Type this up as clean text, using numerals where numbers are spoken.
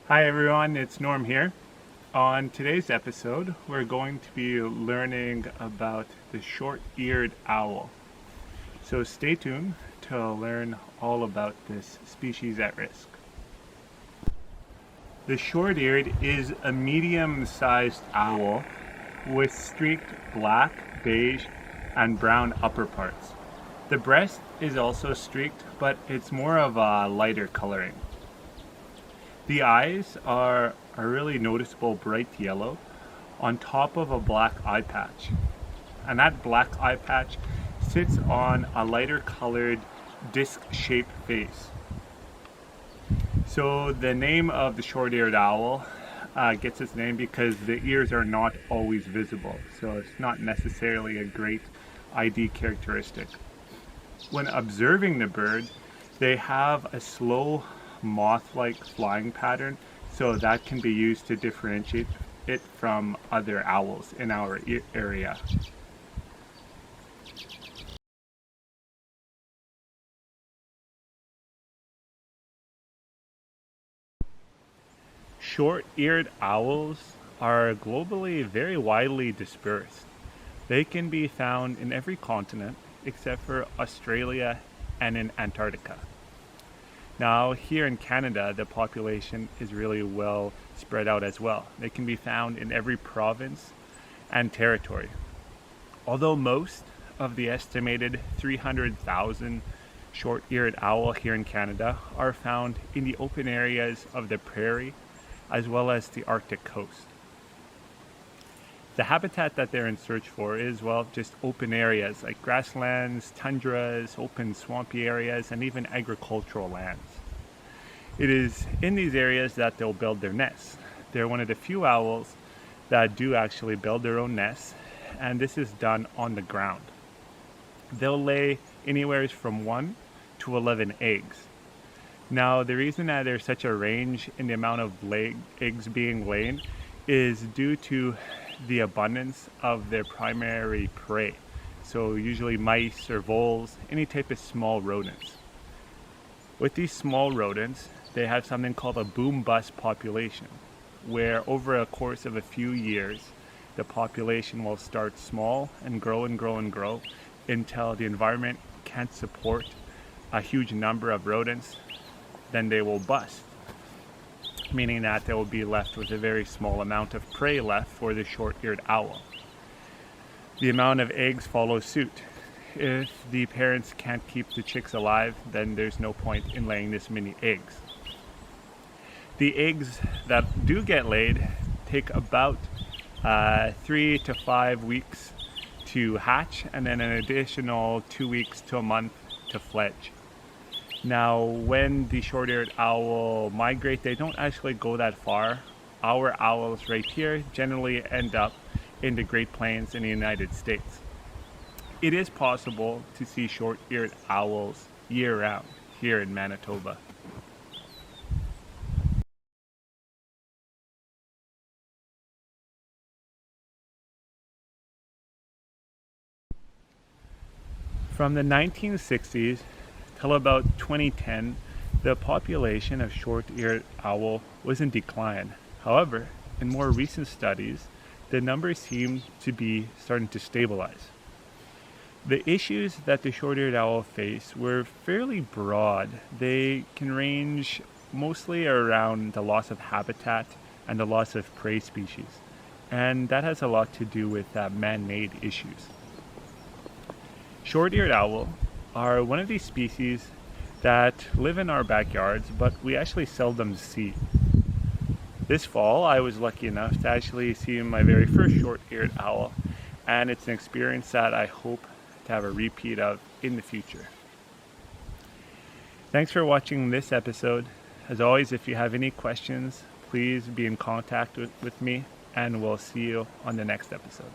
Hi everyone, it's Norm here. On today's episode, we're going to be learning about the short-eared owl. So stay tuned to learn all about this species at risk. The short-eared is a medium-sized owl with streaked black, beige, and brown upper parts. The breast is also streaked, but it's more of a lighter coloring. The eyes are a really noticeable bright yellow on top of a black eye patch. And that black eye patch sits on a lighter colored disc-shaped face. So the name of the short-eared owl gets its name because the ears are not always visible. So it's not necessarily a great ID characteristic. When observing the bird, they have a slow moth-like flying pattern, so that can be used to differentiate it from other owls in our area. Short-eared owls are globally very widely dispersed. They can be found in every continent except for Australia and in Antarctica. Now, here in Canada, the population is really well spread out as well. They can be found in every province and territory. Although most of the estimated 300,000 short-eared owl here in Canada are found in the open areas of the Prairie as well as the Arctic coast. The habitat that they're in search for is, well, just open areas like grasslands, tundras, open swampy areas, and even agricultural lands. It is in these areas that they'll build their nests. They're one of the few owls that do actually build their own nests, and this is done on the ground. They'll lay anywhere from 1 to 11 eggs. Now, the reason that there's such a range in the amount of eggs being laid is due to the abundance of their primary prey. So usually mice or voles, any type of small rodents. With these small rodents, they have something called a boom-bust population, where over a course of a few years, the population will start small and grow and grow and grow until the environment can't support a huge number of rodents, then they will bust. Meaning that they will be left with a very small amount of prey left for the short-eared owl. The amount of eggs follows suit. If the parents can't keep the chicks alive, then there's no point in laying this many eggs. The eggs that do get laid take about 3 to 5 weeks to hatch, and then an additional 2 weeks to a month to fledge. Now, when the short-eared owl migrate, they don't actually go that far. Our owls right here generally end up in the Great Plains in the United States. It is possible to see short-eared owls year-round here in Manitoba. From the 1960s till about 2010, the population of short-eared owl was in decline. However, in more recent studies, the numbers seem to be starting to stabilize. The issues that the short-eared owl face were fairly broad. They can range mostly around the loss of habitat and the loss of prey species. And that has a lot to do with man-made issues. Short-eared owl are one of these species that live in our backyards, but we actually seldom see. This fall, I was lucky enough to actually see my very first short-eared owl, and it's an experience that I hope to have a repeat of in the future. Thanks for watching this episode. As always, if you have any questions, please be in contact with me, and we'll see you on the next episode.